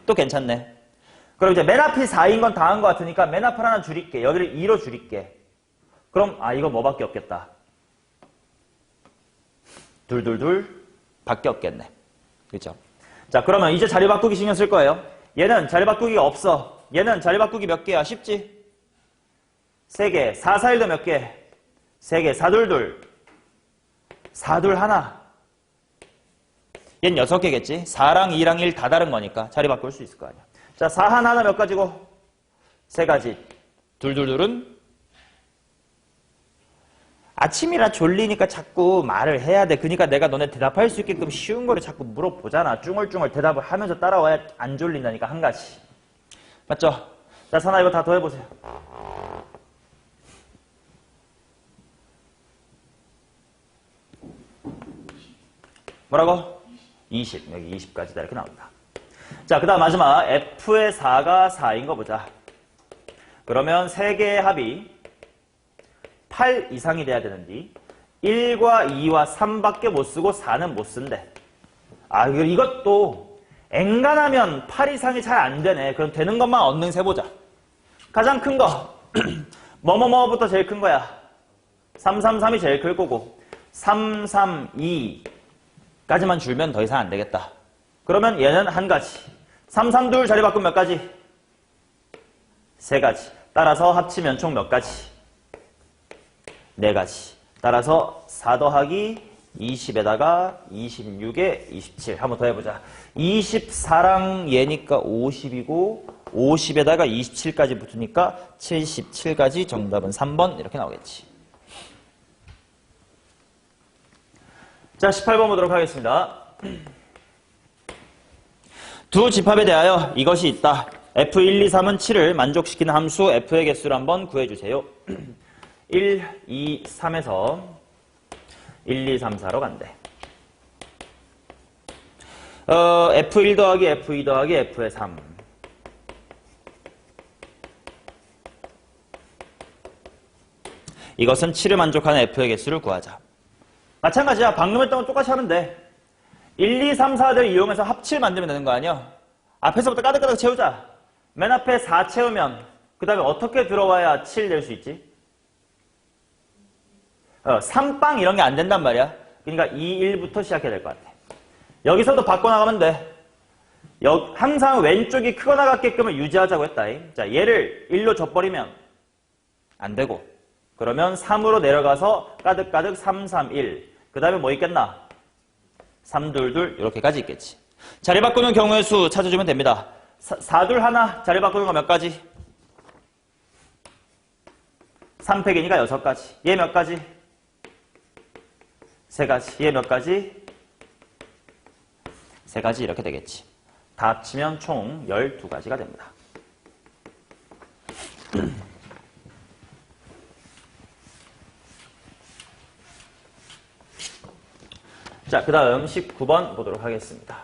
또 괜찮네. 그럼 이제 맨 앞이 4인 건 다 한 것 같으니까 맨 앞을 하나 줄일게. 여기를 2로 줄일게. 그럼 이거 뭐밖에 없겠다. 2, 2, 2 밖에 없겠네. 그렇죠? 자, 그러면 이제 자리 바꾸기 신경 쓸 거예요. 얘는 자리 바꾸기가 없어. 얘는 자리 바꾸기 몇 개야? 쉽지? 3개. 4, 4, 1도 몇 개? 3개. 4, 2, 2. 4, 2, 1. 얘는 6개겠지? 4랑 2랑 1 다 다른 거니까 자리 바꿀 수 있을 거 아니야. 자, 4, 하나 몇 가지고? 3가지. 2, 2, 2은? 아침이라 졸리니까 자꾸 말을 해야 돼. 그러니까 내가 너네 대답할 수 있게끔 쉬운 거를 자꾸 물어보잖아. 쭝얼쭝얼 대답을 하면서 따라와야 안 졸린다니까. 한 가지. 맞죠? 자, 사나 이거 다 더해보세요. 뭐라고? 20. 여기 20까지다. 이렇게 나온다. 자, 그 다음 마지막 F의 4가 4인 거 보자. 그러면 3개의 합이 8 이상이 돼야 되는데 1과 2와 3밖에 못 쓰고 4는 못 쓴대. 아, 이것도 엔간하면 8 이상이 잘 안 되네. 그럼 되는 것만 얻는 세 보자. 가장 큰 거 뭐뭐뭐부터 제일 큰 거야. 333이 제일 클 거고 332까지만 줄면 더 이상 안 되겠다. 그러면 얘는 한 가지. 332 자리 바꾸면 몇 가지? 3가지. 따라서 합치면 총 몇 가지? 4가지. 따라서 4 더하기 20에다가 26에 27. 한번 더 해보자. 24랑 얘니까 50이고 50에다가 27까지 붙으니까 77까지. 정답은 3번 이렇게 나오겠지. 자, 18번 보도록 하겠습니다. 두 집합에 대하여 이것이 있다. F1, 2, 3은 7을 만족시키는 함수 F의 개수를 한번 구해주세요. 1, 2, 3에서 1, 2, 3, 4로 간대. F1 더하기 F2 더하기 F의 3. 이것은 7을 만족하는 F의 개수를 구하자. 마찬가지야. 방금 했던 건 똑같이 하면 돼. 1, 2, 3, 4를 이용해서 합치를 만들면 되는 거 아니야? 앞에서부터 가득가득 채우자. 맨 앞에 4 채우면 그 다음에 어떻게 들어와야 7 될 수 있지? 3빵 이런 게 안 된단 말이야. 그러니까 2, 1부터 시작해야 될 것 같아. 여기서도 바꿔나가면 돼. 항상 왼쪽이 크거나 같게끔을 유지하자고 했다. 자, 얘를 1로 줘버리면 안 되고, 그러면 3으로 내려가서 가득가득 3, 3, 1. 그 다음에 뭐 있겠나? 3, 2, 2 이렇게까지 있겠지. 자리 바꾸는 경우의 수 찾아주면 됩니다. 4, 2, 1 자리 바꾸는 거 몇 가지? 3팩이니까 6가지. 얘 몇 가지? 3가지. 얘 몇 가지? 3가지 이렇게 되겠지. 다 합치면 총 12가지가 됩니다. 자, 그 다음 19번 보도록 하겠습니다.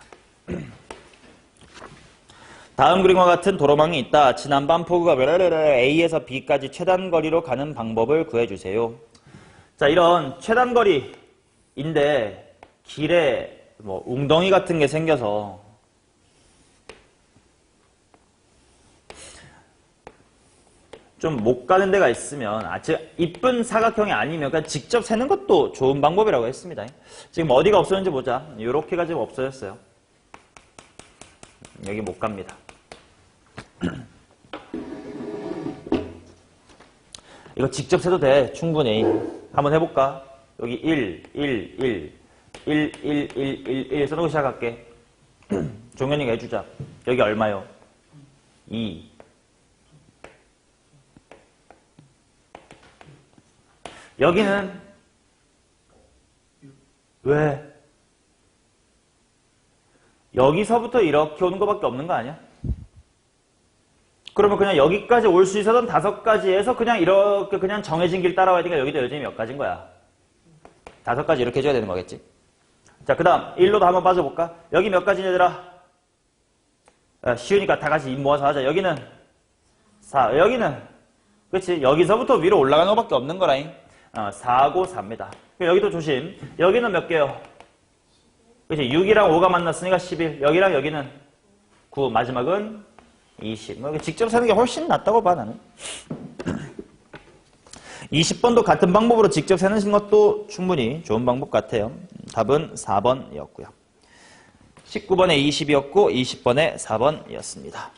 다음 그림과 같은 도로망이 있다. 지난밤 폭우가 A에서 B까지 최단거리로 가는 방법을 구해주세요. 자, 이런 최단거리인데 길에 뭐 웅덩이 같은 게 생겨서 좀 못 가는 데가 있으면 이쁜 사각형이 아니면 그냥 직접 세는 것도 좋은 방법이라고 했습니다. 지금 어디가 없어졌는지 보자. 요렇게가 지금 없어졌어요. 여기 못 갑니다. 이거 직접 세도 돼. 충분히. 한번 해볼까? 여기 1, 1, 1, 1, 1, 1, 1, 1 써놓고 시작할게. 종현이가 해주자. 여기 얼마요? 2. 여기는 왜? 여기서부터 이렇게 오는 것밖에 없는 거 아니야? 그러면 그냥 여기까지 올 수 있었던 5가지에서 그냥 이렇게 그냥 정해진 길 따라와야 되니까 여기도 여전히 몇 가지인 거야? 5가지 이렇게 해줘야 되는 거겠지? 자, 그 다음 1로도 한번 빠져볼까? 여기 몇 가지 얘들아? 쉬우니까 다 같이 입 모아서 하자. 여기는 4. 여기는 그렇지? 여기서부터 위로 올라가는 것밖에 없는 거라잉. 4고 4입니다. 여기도 조심. 여기는 몇 개요? 그렇지? 6이랑 5가 만났으니까 11. 여기랑 여기는 9. 마지막은 20. 뭐 직접 세는 게 훨씬 낫다고 봐, 나는. 20번도 같은 방법으로 직접 세는 것도 충분히 좋은 방법 같아요. 답은 4번이었고요. 19번에 20이었고 20번에 4번이었습니다.